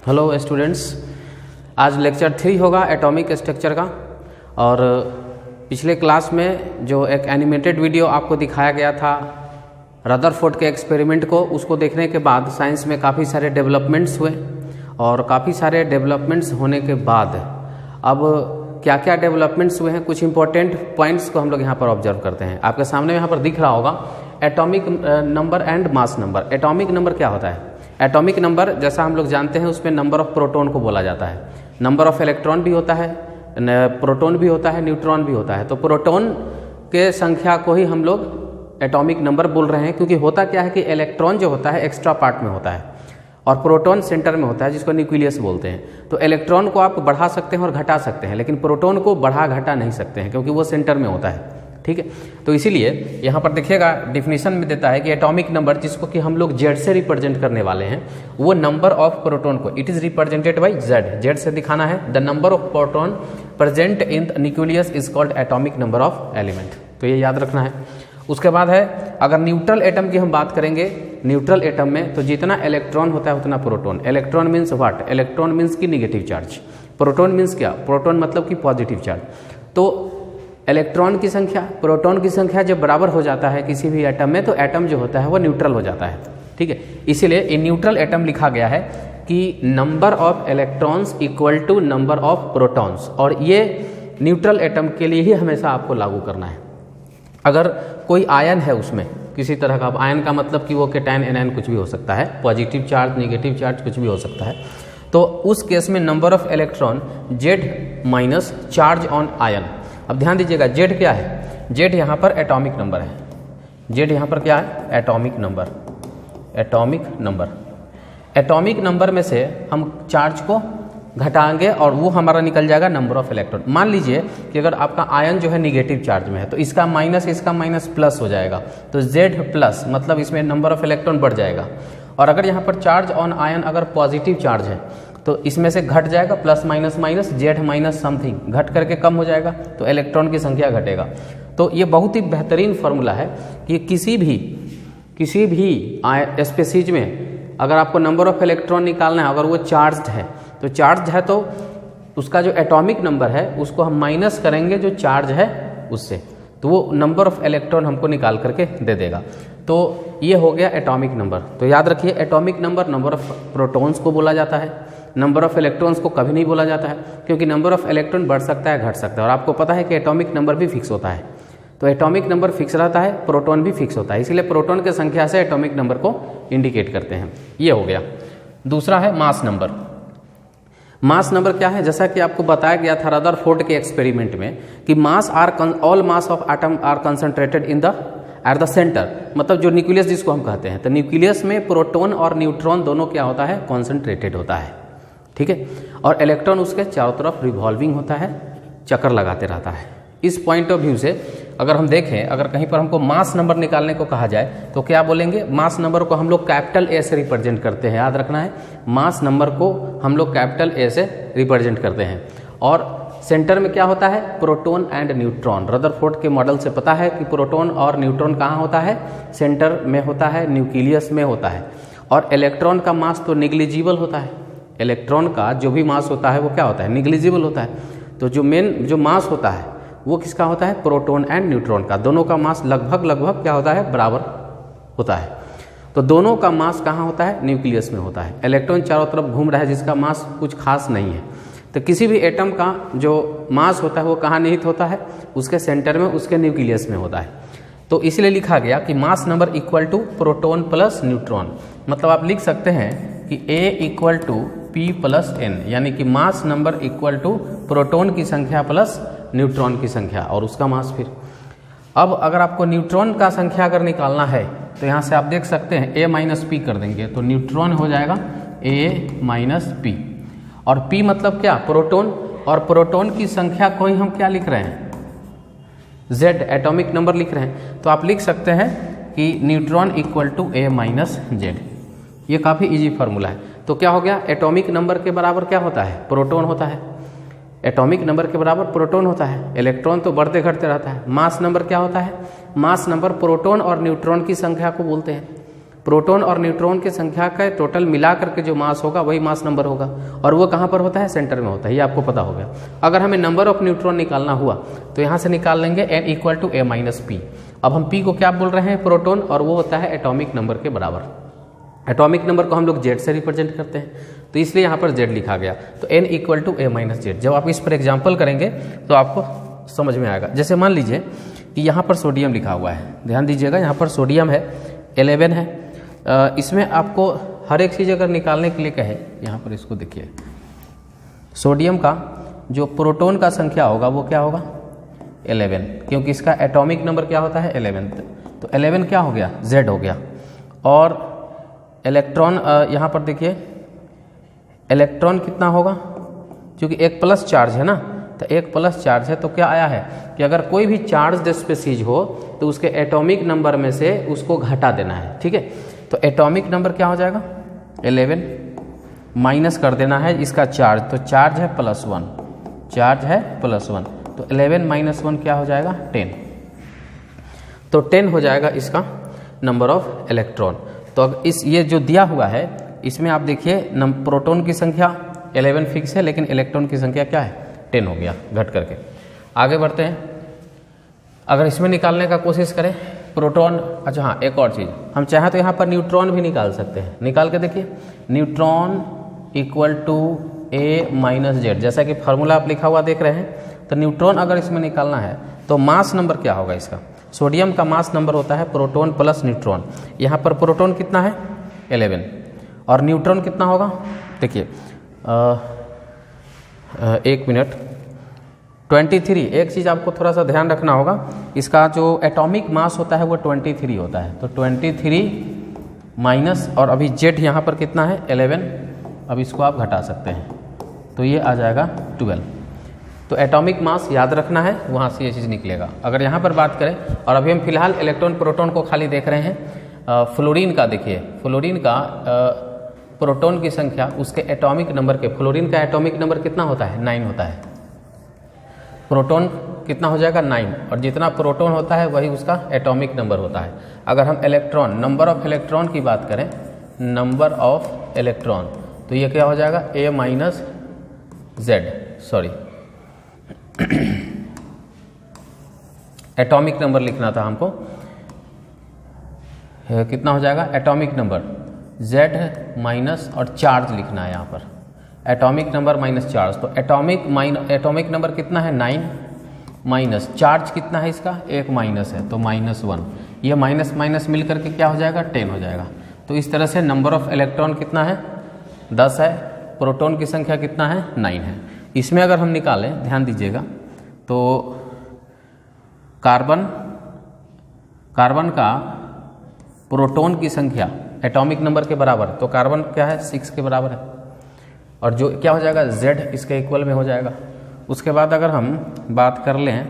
Hello students, आज lecture 3 होगा atomic structure का। और पिछले क्लास में जो एक एनिमेटेड वीडियो आपको दिखाया गया था रदरफोर्ड के एक्सपेरिमेंट को, उसको देखने के बाद साइंस में काफ़ी सारे डेवलपमेंट्स हुए। और काफ़ी सारे डेवलपमेंट्स होने के बाद अब क्या क्या डेवलपमेंट्स हुए हैं, कुछ इंपॉर्टेंट पॉइंट्स को हम लोग यहाँ पर ऑब्जर्व करते हैं। आपके सामने यहाँ पर दिख रहा होगा atomic number and mass number. Atomic number क्या होता है? एटॉमिक नंबर जैसा हम लोग जानते हैं उसमें नंबर ऑफ प्रोटॉन को बोला जाता है। नंबर ऑफ इलेक्ट्रॉन भी होता है, प्रोटॉन भी होता है, न्यूट्रॉन भी होता है। तो प्रोटॉन के संख्या को ही हम लोग एटॉमिक नंबर बोल रहे हैं, क्योंकि होता क्या है कि इलेक्ट्रॉन जो होता है एक्स्ट्रा पार्ट में होता है और प्रोटॉन सेंटर में होता है, जिसको न्यूक्लियस बोलते हैं। तो इलेक्ट्रॉन को आप बढ़ा सकते हैं और घटा सकते हैं, लेकिन प्रोटॉन को बढ़ा घटा नहीं सकते हैं, क्योंकि वो सेंटर में होता है। ठीक है, तो इसीलिए यहाँ पर देखिएगा डिफिनीशन में देता है कि एटॉमिक नंबर, जिसको कि हम लोग जेड से रिप्रेजेंट करने वाले हैं, वो नंबर ऑफ प्रोटॉन को it is represented by Z. Z से दिखाना है the number of proton present in nucleus is called atomic number of element. तो ये याद रखना है। उसके बाद है, अगर न्यूट्रल एटम की हम बात करेंगे, न्यूट्रल एटम में तो जितना इलेक्ट्रॉन होता है उतना proton. Electron means what? Electron means की निगेटिव चार्ज। प्रोटॉन मीन्स क्या? प्रोटॉन मतलब कि पॉजिटिव चार्ज। तो इलेक्ट्रॉन की संख्या प्रोटॉन की संख्या जब बराबर हो जाता है किसी भी एटम में, तो एटम जो होता है वो न्यूट्रल हो जाता है। ठीक है, इसीलिए इन न्यूट्रल एटम लिखा गया है कि number of electrons equal to number of protons. और ये न्यूट्रल एटम के लिए ही हमेशा आपको लागू करना है। अगर कोई आयन है उसमें किसी तरह का, आयन का मतलब कि वो कैटायन एनायन कुछ भी हो सकता है, पॉजिटिव चार्ज नेगेटिव चार्ज कुछ भी हो सकता है, तो उस केस में number of electron Z minus charge on ion. अब ध्यान दीजिएगा, जेड क्या है? जेड यहाँ पर एटॉमिक नंबर है। जेड यहाँ पर क्या है? Atomic number. Atomic number, atomic number में से हम चार्ज को घटाएंगे और वो हमारा निकल जाएगा नंबर ऑफ इलेक्ट्रॉन। मान लीजिए कि अगर आपका आयन जो है निगेटिव चार्ज में है, तो इसका माइनस प्लस हो जाएगा, तो जेड प्लस, मतलब इसमें नंबर ऑफ इलेक्ट्रॉन बढ़ जाएगा। और अगर यहाँ पर चार्ज ऑन आयन अगर पॉजिटिव चार्ज है, तो इसमें से घट जाएगा plus minus minus, Z minus something घट करके कम हो जाएगा, तो इलेक्ट्रॉन की संख्या घटेगा। तो ये बहुत ही बेहतरीन फार्मूला है कि किसी भी स्पेसीज में अगर आपको नंबर ऑफ इलेक्ट्रॉन निकालना है, अगर वो चार्ज्ड है, तो चार्ज है तो उसका जो एटॉमिक नंबर है उसको हम माइनस करेंगे जो चार्ज है उससे, तो वो नंबर ऑफ इलेक्ट्रॉन हमको निकाल करके दे देगा। तो ये हो गया एटॉमिक नंबर। तो याद रखिए, atomic number number of protons को बोला जाता है, नंबर ऑफ इलेक्ट्रॉन्स को कभी नहीं बोला जाता है, क्योंकि नंबर ऑफ इलेक्ट्रॉन बढ़ सकता है घट सकता है। और आपको पता है कि एटॉमिक नंबर भी फिक्स होता है, तो एटॉमिक नंबर फिक्स रहता है, प्रोटॉन भी फिक्स होता है, इसलिए प्रोटॉन की संख्या से एटॉमिक नंबर को इंडिकेट करते हैं। ये हो गया। दूसरा है मास नंबर। मास नंबर क्या है? जैसा कि आपको बताया गया था रदरफोर्ड के एक्सपेरिमेंट में कि all mass of atom are concentrated in the at the centre, मतलब जो न्यूक्लियस जिसको हम कहते हैं। तो न्यूक्लियस में प्रोटॉन और न्यूट्रॉन दोनों क्या होता है? कॉन्सेंट्रेटेड होता है। ठीक है, और इलेक्ट्रॉन उसके चारों तरफ रिवॉल्विंग होता है, चक्कर लगाते रहता है। इस पॉइंट ऑफ व्यू से अगर हम देखें, अगर कहीं पर हमको मास नंबर निकालने को कहा जाए तो क्या बोलेंगे? मास नंबर को हम लोग कैपिटल ए से रिप्रेजेंट करते हैं। याद रखना है, मास नंबर को हम लोग कैपिटल ए से रिप्रेजेंट करते हैं। और सेंटर में क्या होता है? Proton and neutron. रदरफोर्ड के मॉडल से पता है कि प्रोटॉन और न्यूट्रॉन कहाँ होता है? सेंटर में होता है, न्यूक्लियस में होता है। और इलेक्ट्रॉन का मास तो निग्लिजिबल होता है। इलेक्ट्रॉन का जो भी मास होता है वो क्या होता है? निग्लिजिबल होता है। तो जो मास होता है वो किसका होता है? प्रोटॉन एंड न्यूट्रॉन का। दोनों का मास लगभग क्या होता है? बराबर होता है। तो दोनों का मास कहाँ होता है? न्यूक्लियस में होता है। इलेक्ट्रॉन चारों तरफ घूम रहा है, जिसका मास कुछ खास नहीं है। तो किसी भी एटम का जो मास होता है वो कहाँ निहित होता है? उसके सेंटर में, उसके न्यूक्लियस में होता है। तो इसलिए लिखा गया कि mass number equal to proton plus neutron. मतलब आप लिख सकते हैं कि A equal to P plus N, यानी कि mass number equal to proton की संख्या प्लस न्यूट्रॉन की संख्या और उसका मास। फिर अब अगर आपको न्यूट्रॉन का संख्या अगर निकालना है तो यहाँ से आप देख सकते हैं A माइनस पी कर देंगे, तो न्यूट्रॉन हो जाएगा A माइनस पी। और P मतलब क्या? प्रोटॉन। और प्रोटॉन की संख्या को ही हम क्या लिख रहे हैं? Z, एटॉमिक नंबर लिख रहे हैं। तो आप लिख सकते हैं कि neutron equal to A minus Z. ये काफ़ी इजी फार्मूला है। तो क्या हो गया? एटॉमिक नंबर के बराबर क्या होता है? प्रोटॉन होता है। एटॉमिक नंबर के बराबर प्रोटॉन होता है। इलेक्ट्रॉन तो बढ़ते घटते रहता है। मास नंबर क्या होता है? मास नंबर प्रोटॉन और न्यूट्रॉन की संख्या को बोलते हैं। प्रोटॉन और न्यूट्रॉन की संख्या का टोटल मिला करके जो मास होगा वही मास नंबर होगा, और वो कहाँ पर होता है? सेंटर में होता है, ये आपको पता हो गया। अगर हमें नंबर ऑफ न्यूट्रॉन निकालना हुआ तो यहाँ से निकाल लेंगे n equal to a minus P. अब हम p को क्या बोल रहे हैं? प्रोटॉन, और वो होता है एटॉमिक नंबर के बराबर। एटॉमिक नंबर को हम लोग z से रिप्रेजेंट करते हैं, तो इसलिए यहाँ पर z लिखा गया। तो n equal to a minus Z. जब आप इस पर एग्जाम्पल करेंगे तो आपको समझ में आएगा। जैसे मान लीजिए कि यहाँ पर सोडियम लिखा हुआ है, ध्यान दीजिएगा, यहाँ पर सोडियम है 11 है। इसमें आपको हर एक चीज़ अगर निकालने के लिए कहे, यहाँ पर इसको देखिए, सोडियम का जो प्रोटॉन का संख्या होगा वो क्या होगा? 11, क्योंकि इसका एटॉमिक नंबर क्या होता है? 11। तो 11 क्या हो गया? Z हो गया। और इलेक्ट्रॉन, यहाँ पर देखिए इलेक्ट्रॉन कितना होगा? क्योंकि एक प्लस चार्ज है ना, तो एक प्लस चार्ज है, तो क्या आया है कि अगर कोई भी चार्ज स्पीशीज हो तो उसके एटॉमिक नंबर में से उसको घटा देना है, ठीक है। तो एटॉमिक नंबर क्या हो जाएगा? 11 माइनस कर देना है इसका चार्ज, तो चार्ज है +1, चार्ज है +1, तो 11 माइनस 1 क्या हो जाएगा? 10। तो 10 हो जाएगा इसका नंबर ऑफ इलेक्ट्रॉन। तो अब ये जो दिया हुआ है इसमें आप देखिए प्रोटॉन की संख्या 11 फिक्स है, लेकिन इलेक्ट्रॉन की संख्या क्या है? 10 हो गया घट करके। आगे बढ़ते हैं। अगर इसमें निकालने का कोशिश करें प्रोटॉन, अच्छा हाँ एक और चीज़, हम चाहें तो यहाँ पर न्यूट्रॉन भी निकाल सकते हैं। निकाल के देखिए, neutron equal to a minus Z, जैसा कि फार्मूला आप लिखा हुआ देख रहे हैं। तो न्यूट्रॉन अगर इसमें निकालना है तो मास नंबर क्या होगा इसका? सोडियम का मास नंबर होता है प्रोटॉन प्लस न्यूट्रॉन। यहाँ पर प्रोटॉन कितना है? 11, और न्यूट्रॉन कितना होगा? देखिए एक मिनट, 23। एक चीज़ आपको थोड़ा सा ध्यान रखना होगा, इसका जो एटॉमिक मास होता है वो 23 होता है। तो 23 माइनस, और अभी जेड यहाँ पर कितना है? 11। अब इसको आप घटा सकते हैं, तो ये आ जाएगा 12। तो एटॉमिक मास याद रखना है, वहाँ से ये चीज़ निकलेगा। अगर यहाँ पर बात करें, और अभी हम फिलहाल इलेक्ट्रॉन प्रोटॉन को खाली देख रहे हैं। फ्लोरीन का देखिए, फ्लोरीन का प्रोटॉन की संख्या उसके एटॉमिक नंबर के, फ्लोरीन का एटॉमिक नंबर कितना होता है? 9 होता है। प्रोटॉन कितना हो जाएगा? 9, और जितना प्रोटॉन होता है वही उसका एटॉमिक नंबर होता है। अगर हम इलेक्ट्रॉन, नंबर ऑफ इलेक्ट्रॉन की बात करें, नंबर ऑफ इलेक्ट्रॉन, तो ये क्या हो जाएगा? a minus Z, sorry atomic number लिखना था हमको, कितना हो जाएगा? एटॉमिक नंबर Z माइनस और चार्ज लिखना है यहाँ पर, एटॉमिक नंबर माइनस चार्ज। तो एटॉमिक नंबर कितना है? 9 माइनस चार्ज कितना है इसका? 1 माइनस है, तो -1। ये माइनस माइनस मिल करके क्या हो जाएगा? 10 हो जाएगा। तो इस तरह से नंबर ऑफ इलेक्ट्रॉन कितना है? 10 है। प्रोटॉन की संख्या कितना है? 9 है। इसमें अगर हम निकालें, ध्यान दीजिएगा, तो कार्बन का प्रोटॉन की संख्या एटॉमिक नंबर के बराबर, तो कार्बन क्या है? 6 के बराबर है, और जो क्या हो जाएगा? Z इसके इक्वल में हो जाएगा। उसके बाद अगर हम बात कर लें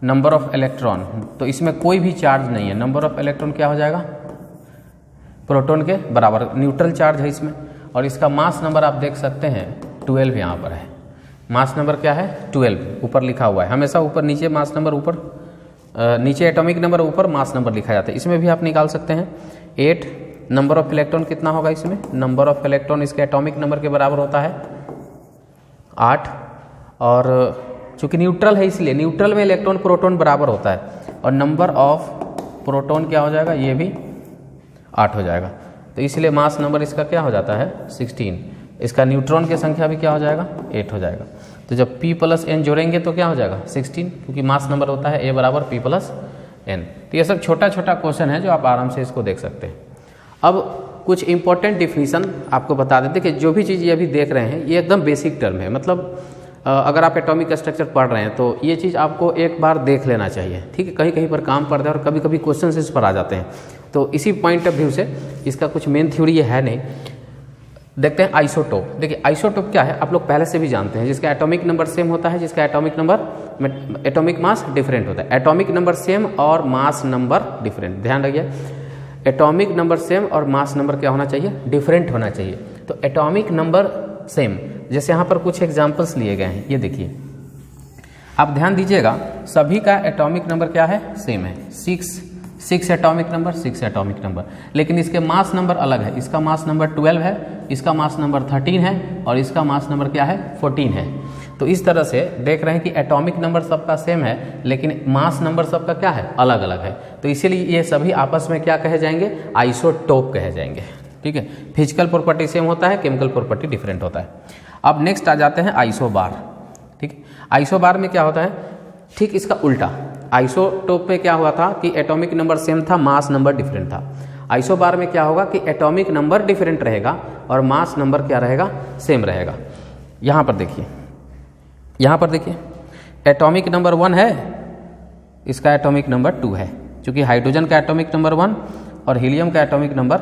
नंबर ऑफ इलेक्ट्रॉन, तो इसमें कोई भी चार्ज नहीं है। नंबर ऑफ इलेक्ट्रॉन क्या हो जाएगा? प्रोटॉन के बराबर, न्यूट्रल चार्ज है इसमें, और इसका मास नंबर आप देख सकते हैं 12 यहाँ पर है। मास नंबर क्या है? 12 ऊपर लिखा हुआ है। हमेशा ऊपर नीचे मास नंबर ऊपर, नीचे एटॉमिक नंबर, ऊपर मास नंबर लिखा जाता है। इसमें भी आप निकाल सकते हैं 8। नंबर ऑफ इलेक्ट्रॉन कितना होगा इसमें? नंबर ऑफ इलेक्ट्रॉन इसके एटॉमिक नंबर के बराबर होता है 8, और चूंकि न्यूट्रल है इसलिए न्यूट्रल में इलेक्ट्रॉन प्रोटॉन बराबर होता है, और नंबर ऑफ प्रोटॉन क्या हो जाएगा? ये भी 8 हो जाएगा। तो इसलिए मास नंबर इसका क्या हो जाता है? 16। इसका न्यूट्रॉन की संख्या भी क्या हो जाएगा? 8 हो जाएगा। तो जब P + N जोड़ेंगे तो क्या हो जाएगा? 16, क्योंकि मास नंबर होता है A बराबर P + N। तो ये सब छोटा छोटा क्वेश्चन है जो आप आराम से इसको देख सकते हैं। अब कुछ इंपॉर्टेंट डिफिनीशन आपको बता देते कि जो भी चीज़ ये अभी देख रहे हैं ये एकदम बेसिक टर्म है। मतलब अगर आप एटॉमिक स्ट्रक्चर पढ़ रहे हैं तो ये चीज़ आपको एक बार देख लेना चाहिए, ठीक है। कहीं कहीं पर काम पड़ता है और कभी कभी क्वेश्चन इस पर आ जाते हैं, तो इसी पॉइंट ऑफ व्यू से इसका कुछ मेन थ्योरी ये है नहीं। देखते हैं आइसोटोप। देखिए आइसोटोप क्या है आप लोग पहले से भी जानते हैं, जिसका एटॉमिक नंबर सेम होता है, जिसका एटॉमिक मास डिफरेंट होता है। एटॉमिक नंबर सेम और मास नंबर डिफरेंट, ध्यान रखिए। एटॉमिक नंबर सेम और मास नंबर क्या होना चाहिए? डिफरेंट होना चाहिए। तो एटॉमिक नंबर सेम, जैसे यहाँ पर कुछ एग्जाम्पल्स लिए गए हैं, ये देखिए आप ध्यान दीजिएगा, सभी का एटॉमिक नंबर क्या है? सेम है। 6, 6 एटॉमिक नंबर, 6 एटॉमिक नंबर, लेकिन इसके मास नंबर अलग है। इसका मास नंबर 12 है, इसका मास नंबर 13 है और इसका मास नंबर क्या है 14 है। तो इस तरह से देख रहे हैं कि एटॉमिक नंबर सबका सेम है लेकिन मास नंबर सबका क्या है अलग अलग है। तो इसीलिए ये सभी आपस में क्या कहे जाएंगे आइसोटोप कहे जाएंगे। ठीक है, फिजिकल प्रॉपर्टी सेम होता है, केमिकल प्रॉपर्टी डिफरेंट होता है। अब नेक्स्ट आ जाते हैं आइसोबार। ठीक है, आइसोबार में क्या होता है ठीक इसका उल्टा। आइसोटोप में क्या हुआ था कि एटॉमिक नंबर सेम था, मास नंबर डिफरेंट था। आइसोबार में क्या होगा कि एटॉमिक नंबर डिफरेंट रहेगा और मास नंबर क्या रहेगा सेम रहेगा। यहाँ पर देखिए, यहाँ पर देखिए एटॉमिक नंबर 1 है, इसका एटॉमिक नंबर 2 है, क्योंकि हाइड्रोजन का एटॉमिक नंबर 1 और हीलियम का एटॉमिक नंबर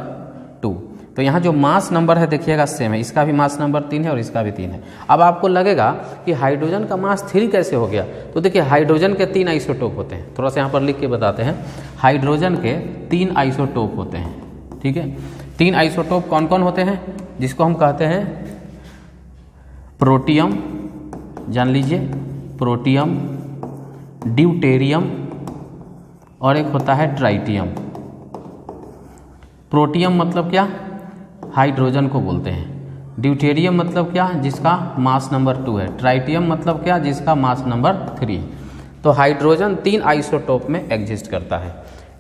2। तो यहाँ जो मास नंबर है देखिएगा सेम है, इसका भी मास नंबर 3 है और इसका भी 3 है। अब आपको लगेगा कि हाइड्रोजन का मास 3 कैसे हो गया, तो देखिए हाइड्रोजन के 3 आइसोटोप होते हैं। थोड़ा सा यहाँ पर लिख के बताते हैं, हाइड्रोजन के 3 आइसोटोप होते हैं। ठीक है, 3 आइसोटोप कौन कौन होते हैं, जिसको हम कहते हैं प्रोटियम, जान लीजिए प्रोटियम, ड्यूटेरियम और एक होता है ट्राइटियम। प्रोटियम मतलब क्या, हाइड्रोजन को बोलते हैं। ड्यूटेरियम मतलब क्या, जिसका मास नंबर 2 है। ट्राइटियम मतलब क्या, जिसका मास नंबर 3 है। तो हाइड्रोजन 3 आइसोटोप में एग्जिस्ट करता है,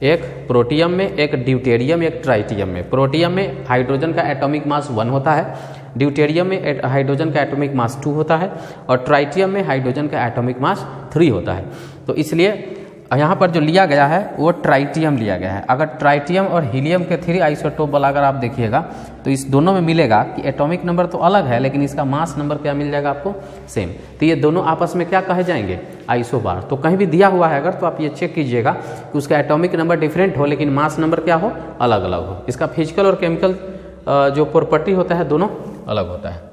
एक प्रोटियम में, एक ड्यूटेरियम, एक ट्राइटियम में। प्रोटियम में हाइड्रोजन का एटॉमिक मास 1 होता है, ड्यूटेरियम में हाइड्रोजन का एटॉमिक मास 2 होता है और ट्राइटियम में हाइड्रोजन का एटॉमिक मास 3 होता है। तो इसलिए यहाँ पर जो लिया गया है वो ट्राइटियम लिया गया है। अगर ट्राइटियम और हीलियम के 3 आइसोटोप वाला अगर आप देखिएगा तो इस दोनों में मिलेगा कि एटॉमिक नंबर तो अलग है लेकिन इसका मास नंबर क्या मिल जाएगा आपको सेम। तो ये दोनों आपस में क्या कहे जाएंगे आइसोबार। तो कहीं भी दिया हुआ है अगर तो आप ये चेक कीजिएगा कि उसका एटॉमिक नंबर डिफरेंट हो लेकिन मास नंबर क्या हो अलग अलग हो। इसका फिजिकल और केमिकल जो प्रॉपर्टी होता है दोनों अलग होता है।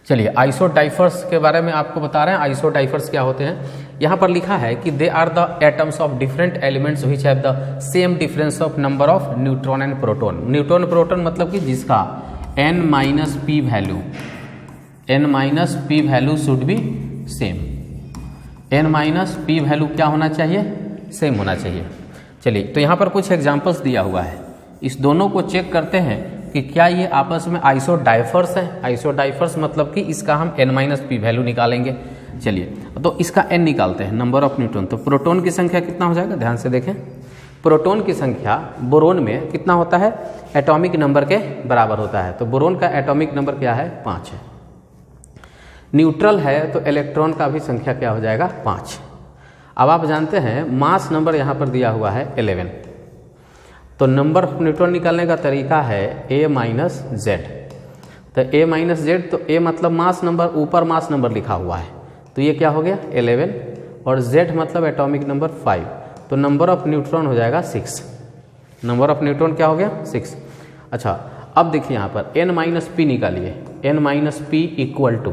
चलिए आइसोडाइफर्स के बारे में आपको बता रहे हैं। आइसोडाइफर्स क्या होते हैं, यहाँ पर लिखा है कि they are the atoms of different elements which have the same difference of number of neutron and proton. Neutron proton मतलब कि जिसका n-p value should be same. n-p value क्या होना चाहिए, सेम होना चाहिए। चलिए तो यहाँ पर कुछ एग्जाम्पल्स दिया हुआ है, इस दोनों को चेक करते हैं कि क्या ये आपस में आइसोडाइफर्स है। आइसोडाइफर्स मतलब कि इसका हम n-p वैल्यू निकालेंगे। चलिए तो इसका n निकालते हैं, नंबर ऑफ न्यूट्रॉन। तो प्रोटॉन की संख्या कितना हो जाएगा, ध्यान से देखें। प्रोटॉन की संख्या बोरोन में कितना होता है, एटॉमिक नंबर के बराबर होता है। तो बोरोन का एटॉमिक नंबर क्या है 5 है। न्यूट्रल है तो इलेक्ट्रॉन का भी संख्या क्या हो जाएगा 5। अब आप जानते हैं मास नंबर यहाँ पर दिया हुआ है 11। तो नंबर ऑफ न्यूट्रॉन निकालने का तरीका है a-z। तो a-z, तो a मतलब मास नंबर, ऊपर मास नंबर लिखा हुआ है तो ये क्या हो गया 11 और z मतलब एटॉमिक नंबर 5। तो नंबर ऑफ न्यूट्रॉन हो जाएगा 6। नंबर ऑफ न्यूट्रॉन क्या हो गया 6। अच्छा अब देखिए यहाँ पर n-p निकालिए, n-p इक्वल टू,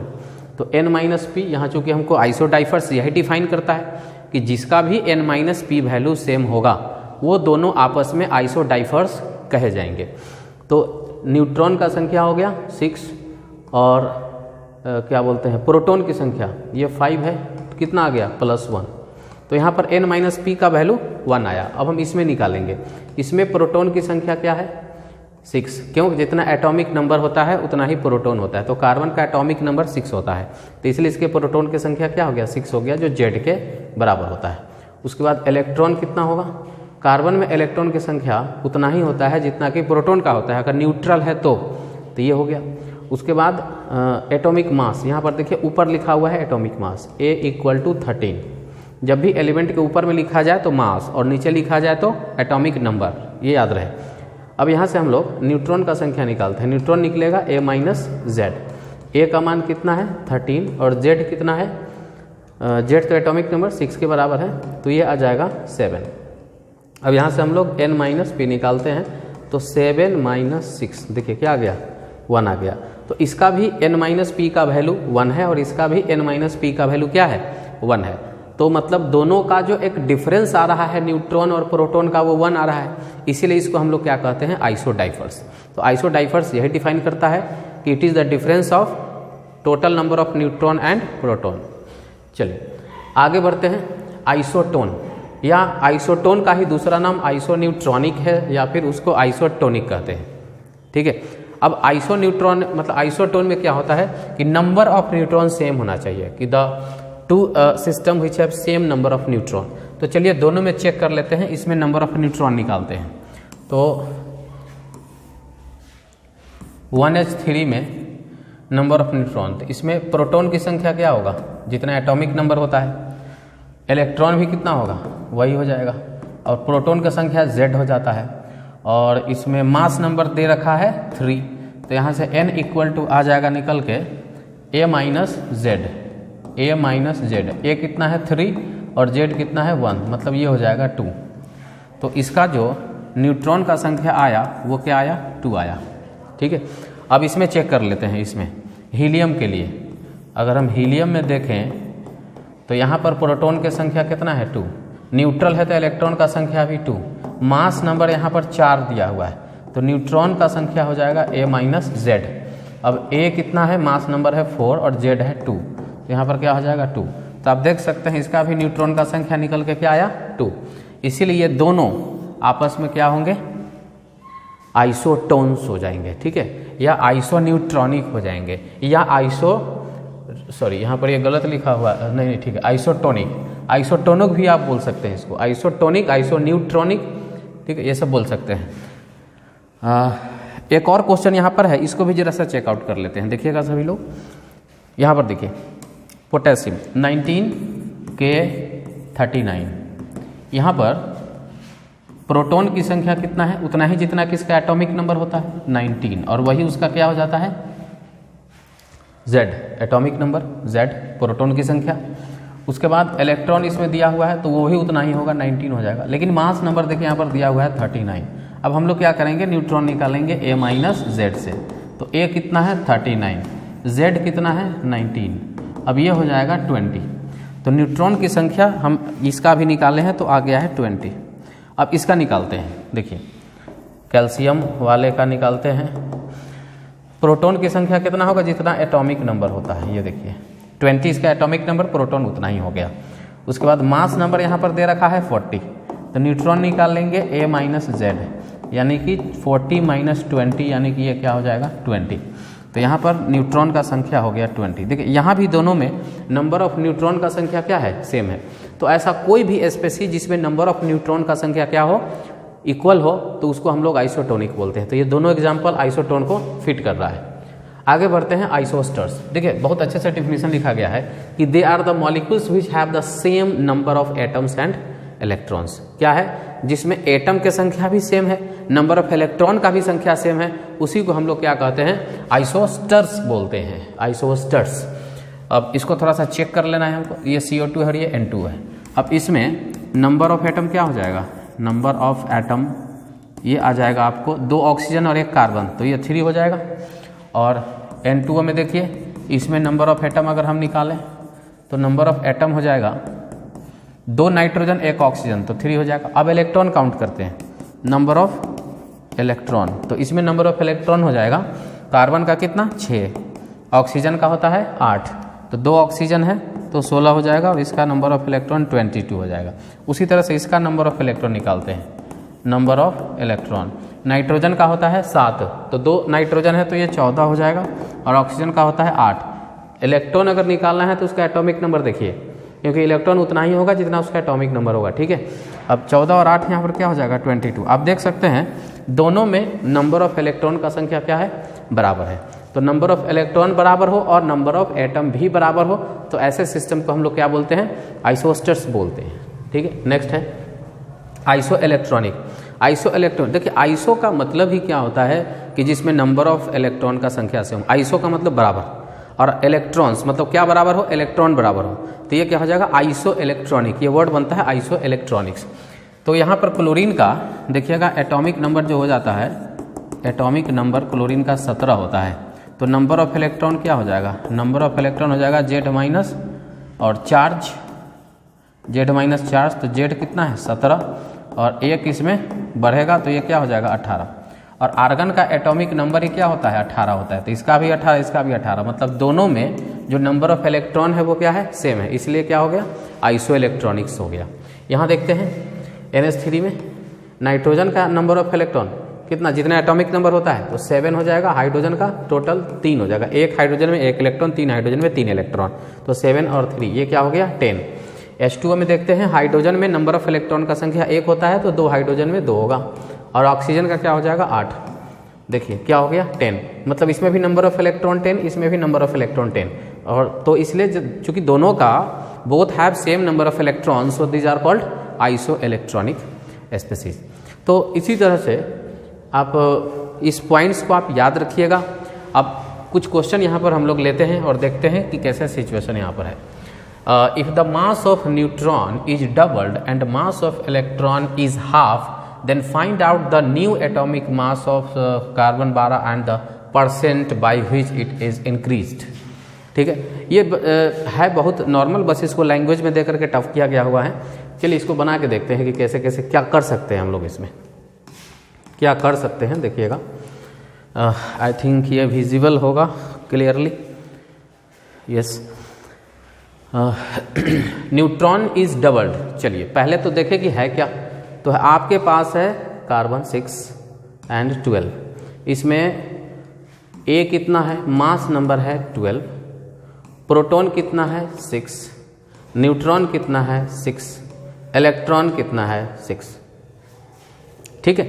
तो n-p यहाँ चूँकि हमको आइसोडाइफर्स यही डिफाइन करता है कि जिसका भी n-p वैल्यू सेम होगा वो दोनों आपस में आइसोडाइफर्स कहे जाएंगे। तो न्यूट्रॉन का संख्या हो गया 6 और क्या बोलते हैं प्रोटॉन की संख्या ये 5 है, कितना आ गया +1। तो यहाँ पर n-p का वैल्यू 1 आया। अब हम इसमें निकालेंगे, इसमें प्रोटॉन की संख्या क्या है 6, क्योंकि जितना एटॉमिक नंबर होता है उतना ही प्रोटॉन होता है। तो कार्बन का एटॉमिक नंबर 6 होता है तो इसलिए इसके प्रोटॉन की संख्या क्या हो गया 6 हो गया, जो Z के बराबर होता है। उसके बाद इलेक्ट्रॉन कितना होगा, कार्बन में इलेक्ट्रॉन की संख्या उतना ही होता है जितना कि प्रोटॉन का होता है, अगर न्यूट्रल है तो ये हो गया। उसके बाद एटॉमिक मास, यहाँ पर देखिए ऊपर लिखा हुआ है atomic mass A equal to 13। जब भी एलिमेंट के ऊपर में लिखा जाए तो मास और नीचे लिखा जाए तो एटॉमिक नंबर, ये याद रहे। अब यहाँ से हम लोग न्यूट्रॉन का संख्या निकालते हैं। न्यूट्रॉन निकलेगा a-z। A का मान कितना है 13 और Z कितना है, Z तो एटॉमिक नंबर 6 के बराबर है तो ये आ जाएगा 7। अब यहाँ से हम लोग n-p निकालते हैं तो 7 - 6 देखिए क्या आ गया 1 आ गया। तो इसका भी n-p का वैल्यू 1 है और इसका भी n-p का वैल्यू क्या है 1 है। तो मतलब दोनों का जो एक डिफरेंस आ रहा है न्यूट्रॉन और प्रोटॉन का वो 1 आ रहा है, इसीलिए इसको हम लोग क्या कहते हैं आइसोडाइफर्स। तो आइसोडाइफर्स यही डिफाइन करता है कि it is the difference of total number of neutron and proton. चलिए आगे बढ़ते हैं। आइसोटोन, या आइसोटोन का ही दूसरा नाम आइसोन्यूट्रॉनिक है या फिर उसको आइसोटोनिक कहते हैं। ठीक है, अब आइसोन्यूट्रॉन मतलब आइसोटोन में क्या होता है कि नंबर ऑफ न्यूट्रॉन सेम होना चाहिए, कि the two system which have same number of neutron. तो चलिए दोनों में चेक कर लेते हैं, इसमें नंबर ऑफ न्यूट्रॉन निकालते हैं। तो 1H3 में नंबर ऑफ न्यूट्रॉन, तो इसमें प्रोटॉन की संख्या क्या होगा, जितना एटॉमिक नंबर होता है, इलेक्ट्रॉन भी कितना होगा वही हो जाएगा, और प्रोटॉन का संख्या Z हो जाता है, और इसमें मास नंबर दे रखा है 3, तो यहाँ से n इक्वल टू आ जाएगा निकल के A माइनस जेड, A कितना है 3 और Z कितना है 1, मतलब ये हो जाएगा 2। तो इसका जो न्यूट्रॉन का संख्या आया वो क्या आया, 2 आया। ठीक है, अब इसमें चेक कर लेते हैं। इसमें हीलियम के लिए अगर हम हीलियम में देखें तो यहाँ पर प्रोटॉन की संख्या कितना है 2, न्यूट्रल है तो इलेक्ट्रॉन का संख्या भी 2, मास नंबर यहाँ पर 4 दिया हुआ है, तो न्यूट्रॉन का संख्या हो जाएगा A माइनस जेड। अब A कितना है, मास नंबर है 4 और Z है 2, तो यहाँ पर क्या हो जाएगा 2। तो आप देख सकते हैं इसका भी न्यूट्रॉन का संख्या निकल के क्या आया 2। इसीलिए ये दोनों आपस में क्या होंगे, आइसोटोन्स हो जाएंगे। ठीक है, या आइसोन्यूट्रॉनिक हो जाएंगे, या यहाँ पर ये गलत लिखा हुआ नहीं, ठीक है, आइसोटोनिक भी आप बोल सकते हैं इसको, आइसोटोनिक, आइसोन्यूट्रॉनिक, ठीक है, ये सब बोल सकते हैं। एक और क्वेश्चन यहाँ पर है, इसको भी जरा सा चेकआउट कर लेते हैं। देखिएगा सभी लोग, यहाँ पर देखिए पोटेशियम 19K39, यहाँ पर प्रोटॉन की संख्या कितना है, उतना ही जितना किसका एटॉमिक नंबर होता है 19, और वही उसका क्या हो जाता है Z, atomic number Z proton की संख्या। उसके बाद इलेक्ट्रॉन इसमें दिया हुआ है तो वो भी उतना ही होगा 19 हो जाएगा, लेकिन मास नंबर देखिए यहाँ पर दिया हुआ है 39। अब हम लोग क्या करेंगे, न्यूट्रॉन निकालेंगे A माइनस जेड से, तो A कितना है 39, Z कितना है 19, अब ये हो जाएगा 20। तो न्यूट्रॉन की संख्या हम इसका भी निकाले हैं तो आ गया है 20। अब इसका निकालते हैं, देखिए कैल्शियम वाले का निकालते हैं। प्रोटॉन की संख्या कितना होगा, जितना एटॉमिक नंबर होता है, ये देखिए 20 इसका एटॉमिक नंबर, प्रोटॉन उतना ही हो गया। उसके बाद मास नंबर यहाँ पर दे रखा है 40, तो न्यूट्रॉन निकाल लेंगे A माइनस जेड, यानी कि 40 माइनस 20, यानी कि ये क्या हो जाएगा 20। तो यहाँ पर न्यूट्रॉन का संख्या हो गया 20। देखिए यहाँ भी दोनों में नंबर ऑफ न्यूट्रॉन का संख्या क्या है, सेम है। तो ऐसा कोई भी स्पेसीज जिसमें नंबर ऑफ न्यूट्रॉन का संख्या क्या हो, इक्वल हो, तो उसको हम लोग आइसोटोनिक बोलते हैं। तो ये दोनों एग्जाम्पल आइसोटोन को फिट कर रहा है। आगे बढ़ते हैं, आइसोस्टर्स। देखिए बहुत अच्छे से डेफिनेशन लिखा गया है कि they are the molecules which have the same number of atoms and electrons. क्या है, जिसमें एटम की संख्या भी सेम है, नंबर ऑफ इलेक्ट्रॉन का भी संख्या सेम है, उसी को हम लोग क्या कहते हैं, आइसोस्टर्स बोलते हैं, आइसोस्टर्स। अब इसको थोड़ा सा चेक कर लेना है हमको, ये CO2 है और ये N2 है। अब इसमें नंबर ऑफ एटम क्या हो जाएगा, नंबर ऑफ एटम ये आ जाएगा आपको 2 ऑक्सीजन और 1 कार्बन, तो ये 3 हो जाएगा। और N2 में देखिए इसमें नंबर ऑफ एटम अगर हम निकालें तो नंबर ऑफ एटम हो जाएगा 2 नाइट्रोजन 1 ऑक्सीजन, तो 3 हो जाएगा। अब इलेक्ट्रॉन काउंट करते हैं, नंबर ऑफ इलेक्ट्रॉन, तो इसमें नंबर ऑफ इलेक्ट्रॉन हो जाएगा कार्बन का कितना 6, ऑक्सीजन का होता है 8, तो 2 ऑक्सीजन है तो 16 हो जाएगा, और इसका नंबर ऑफ इलेक्ट्रॉन 22 हो जाएगा। उसी तरह से इसका नंबर ऑफ इलेक्ट्रॉन निकालते हैं, नंबर ऑफ इलेक्ट्रॉन नाइट्रोजन का होता है 7, तो 2 नाइट्रोजन है तो ये 14 हो जाएगा, और ऑक्सीजन का होता है 8। इलेक्ट्रॉन अगर निकालना है तो उसका एटॉमिक नंबर देखिए, क्योंकि इलेक्ट्रॉन उतना ही होगा जितना उसका एटॉमिक नंबर होगा। ठीक है, अब 14 और 8 यहाँ पर क्या हो जाएगा 22। आप देख सकते हैं दोनों में नंबर ऑफ इलेक्ट्रॉन का संख्या क्या है, बराबर है। तो नंबर ऑफ इलेक्ट्रॉन बराबर हो और नंबर ऑफ एटम भी बराबर हो, तो ऐसे सिस्टम को हम लोग क्या बोलते हैं, आइसोस्टर्स बोलते हैं। ठीक है, नेक्स्ट है आइसो इलेक्ट्रॉनिक। आइसो इलेक्ट्रॉन, देखिए आइसो का मतलब ही क्या होता है कि जिसमें नंबर ऑफ इलेक्ट्रॉन का संख्या से हो, आइसो का मतलब बराबर, और इलेक्ट्रॉन्स मतलब क्या बराबर हो, इलेक्ट्रॉन बराबर हो, तो ये क्या हो जाएगा आइसो इलेक्ट्रॉनिक, ये वर्ड बनता है आइसो इलेक्ट्रॉनिक्स। तो यहाँ पर क्लोरीन का देखिएगा एटॉमिक नंबर जो हो जाता है, एटॉमिक नंबर क्लोरीन का 17 होता है, तो नंबर ऑफ इलेक्ट्रॉन क्या हो जाएगा, नंबर ऑफ इलेक्ट्रॉन हो जाएगा Z माइनस और चार्ज, Z माइनस चार्ज, तो Z कितना है 17, और 1 इसमें बढ़ेगा तो ये क्या हो जाएगा 18। और आर्गन का एटॉमिक नंबर ही क्या होता है 18 होता है, तो इसका भी 18 इसका भी 18, मतलब दोनों में जो नंबर ऑफ इलेक्ट्रॉन है वो क्या है, सेम है, इसलिए क्या हो गया आइसो इलेक्ट्रॉनिक्स हो गया। यहाँ देखते हैं NH3 में नाइट्रोजन का नंबर ऑफ इलेक्ट्रॉन कितना, जितना एटॉमिक नंबर होता है तो 7 हो जाएगा, हाइड्रोजन का टोटल 3 हो जाएगा, एक हाइड्रोजन में 1 इलेक्ट्रॉन, 3 हाइड्रोजन में 3 इलेक्ट्रॉन, तो 7 और 3 ये क्या हो गया 10। H2O में देखते हैं हाइड्रोजन में नंबर ऑफ इलेक्ट्रॉन का संख्या 1 होता है तो 2 हाइड्रोजन में 2 होगा, और ऑक्सीजन का क्या हो जाएगा 8। देखिए क्या हो गया 10, मतलब इसमें भी नंबर ऑफ इलेक्ट्रॉन 10, इसमें भी नंबर ऑफ इलेक्ट्रॉन 10, और तो इसलिए चूंकि दोनों का both have same number of electron so these are called isoelectronic species. तो इसी तरह से आप इस पॉइंट्स को आप याद रखिएगा। अब कुछ क्वेश्चन यहाँ पर हम लोग लेते हैं और देखते हैं कि कैसा सिचुएशन यहाँ पर है। If the mass of neutron is doubled and mass of electron is half then find out the new atomic mass of carbon 12 and the percent by which it is increased. ठीक है, ये है बहुत normal, बस इसको language में देकर के टफ किया गया हुआ है। चलिए इसको बना के देखते हैं कि कैसे कैसे क्या कर सकते हैं हम लोग, इसमें क्या कर सकते हैं। देखिएगा आई थिंक ये विजिबल होगा clearly. Yes, neutron is doubled. चलिए पहले तो देखें कि है क्या। तो आपके पास है कार्बन 6 एंड 12, इसमें ए कितना है, मास नंबर है 12, प्रोटॉन कितना है 6, न्यूट्रॉन कितना है 6, इलेक्ट्रॉन कितना है 6। ठीक है,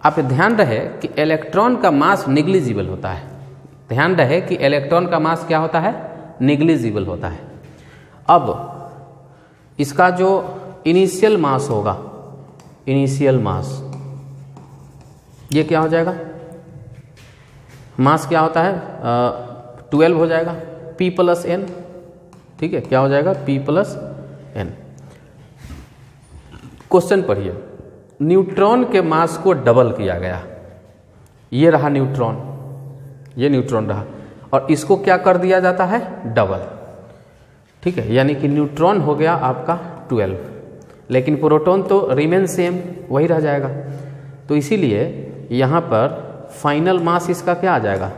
आप ध्यान रहे कि इलेक्ट्रॉन का मास निग्लिजिबल होता है। ध्यान रहे कि इलेक्ट्रॉन का मास क्या होता है, निग्लिजिबल होता है। अब इसका जो इनिशियल मास होगा, इनिशियल मास ये क्या हो जाएगा, मास क्या होता है 12 हो जाएगा, P + N। ठीक है, क्या हो जाएगा P + N। क्वेश्चन पढ़िए, न्यूट्रॉन के मास को डबल किया गया, ये रहा न्यूट्रॉन, ये न्यूट्रॉन रहा, और इसको क्या कर दिया जाता है डबल। ठीक है, यानी कि न्यूट्रॉन हो गया आपका 12, लेकिन प्रोटॉन तो रिमेन सेम, वही रह जाएगा। तो इसीलिए यहाँ पर फाइनल मास इसका क्या आ जाएगा,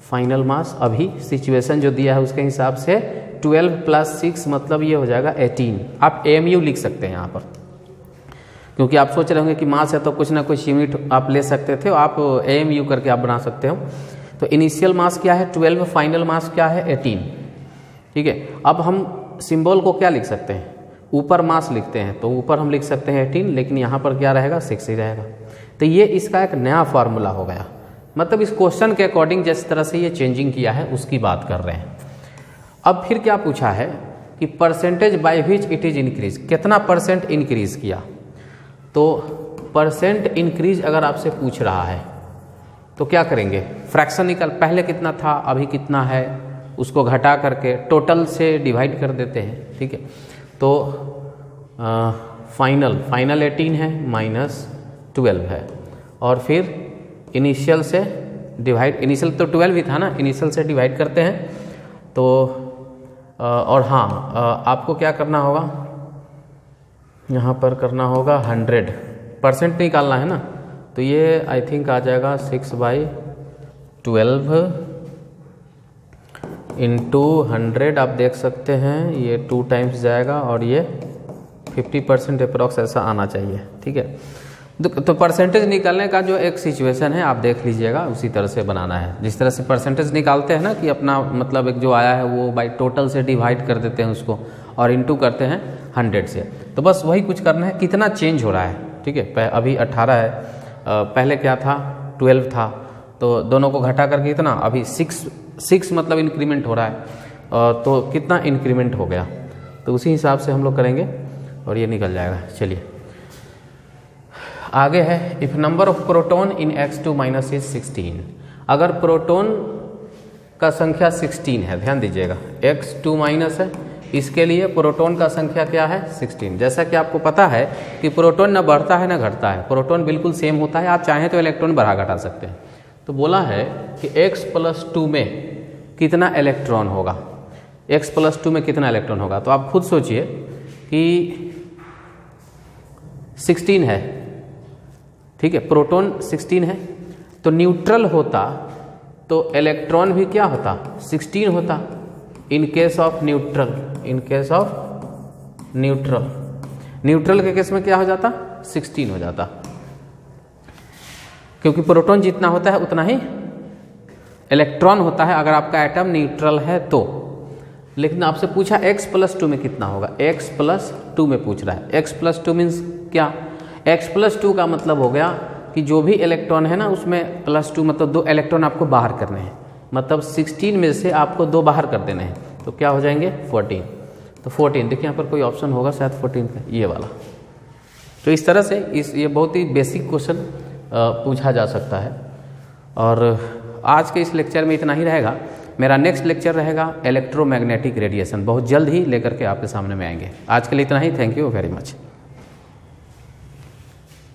फाइनल मास अभी सिचुएशन जो दिया है उसके हिसाब से 12 + 6 मतलब ये हो जाएगा 18। आप AMU लिख सकते हैं यहाँ पर, क्योंकि आप सोच रहे होंगे कि मास है तो कुछ ना कुछ यूनिट आप ले सकते थे, आप AMU करके आप बना सकते हो। तो इनिशियल मास क्या है 12, फाइनल मास क्या है 18। ठीक है, अब हम सिंबल को क्या लिख सकते हैं, ऊपर मास लिखते हैं तो ऊपर हम लिख सकते हैं 18, लेकिन यहाँ पर क्या रहेगा 6 ही रहेगा। तो ये इसका एक नया फार्मूला हो गया, मतलब इस क्वेश्चन के अकॉर्डिंग जिस तरह से ये चेंजिंग किया है उसकी बात कर रहे हैं। अब फिर क्या पूछा है कि percentage by which it is increase, कितना परसेंट इंक्रीज किया। तो परसेंट इंक्रीज अगर आपसे पूछ रहा है तो क्या करेंगे, फ्रैक्शन निकाल, पहले कितना था अभी कितना है उसको घटा करके टोटल से डिवाइड कर देते हैं। ठीक है, तो फाइनल 18 है -12 है, और फिर इनिशियल से डिवाइड, इनिशियल तो 12 ही था ना, इनिशियल से डिवाइड करते हैं। तो और हाँ, आपको क्या करना होगा, यहाँ पर करना होगा 100% निकालना है ना। तो ये आई थिंक आ जाएगा 6/12 × 100, आप देख सकते हैं ये 2 टाइम्स जाएगा, और ये 50% अप्रॉक्स ऐसा आना चाहिए। ठीक है, तो परसेंटेज निकालने का जो एक सिचुएशन है आप देख लीजिएगा, उसी तरह से बनाना है। जिस तरह से परसेंटेज निकालते हैं ना कि अपना मतलब एक जो आया है वो बाई टोटल से डिवाइड कर देते हैं उसको, और इनटू करते हैं 100 से। तो बस वही कुछ करना है, कितना चेंज हो रहा है। ठीक है, अभी 18 है, पहले क्या था 12 था, तो दोनों को घटा करके कितना, अभी 6 मतलब इंक्रीमेंट हो रहा है, तो कितना इंक्रीमेंट हो गया, तो उसी हिसाब से हम लोग करेंगे और ये निकल जाएगा। चलिए आगे है, if number of proton in X2- is 16। अगर प्रोटॉन का संख्या 16 है, ध्यान दीजिएगा X2- है, इसके लिए प्रोटॉन का संख्या क्या है 16। जैसा कि आपको पता है कि प्रोटॉन न बढ़ता है न घटता है, प्रोटॉन बिल्कुल सेम होता है, आप चाहें तो इलेक्ट्रॉन बढ़ा घटा सकते हैं। तो बोला है कि X+2 में कितना इलेक्ट्रॉन होगा, X+2 में कितना इलेक्ट्रॉन होगा। तो आप खुद सोचिए कि 16 है, ठीक है, प्रोटॉन 16 है, तो न्यूट्रल होता तो इलेक्ट्रॉन भी क्या होता 16 होता। In case of neutral, in case of neutral, neutral के केस में क्या हो जाता, 16 हो जाता, क्योंकि प्रोटॉन जितना होता है उतना ही इलेक्ट्रॉन होता है अगर आपका एटम न्यूट्रल है तो। लेकिन आपसे पूछा x+2 में कितना होगा, x+2 में पूछ रहा है। x+2 मीन्स क्या, x+2 का मतलब हो गया कि जो भी इलेक्ट्रॉन है ना उसमें +2 मतलब 2 इलेक्ट्रॉन आपको बाहर करने हैं, मतलब 16 में से आपको 2 बाहर कर देने हैं, तो क्या हो जाएंगे 14। तो 14 देखिए यहाँ पर कोई ऑप्शन होगा शायद 14 का, ये वाला। तो इस तरह से ये बहुत ही बेसिक क्वेश्चन पूछा जा सकता है। और आज के इस लेक्चर में इतना ही रहेगा। मेरा नेक्स्ट लेक्चर रहेगा इलेक्ट्रोमैग्नेटिक रेडिएशन, बहुत जल्द ही लेकर के आपके सामने में आएंगे। आज के लिए इतना ही, थैंक यू वेरी मच।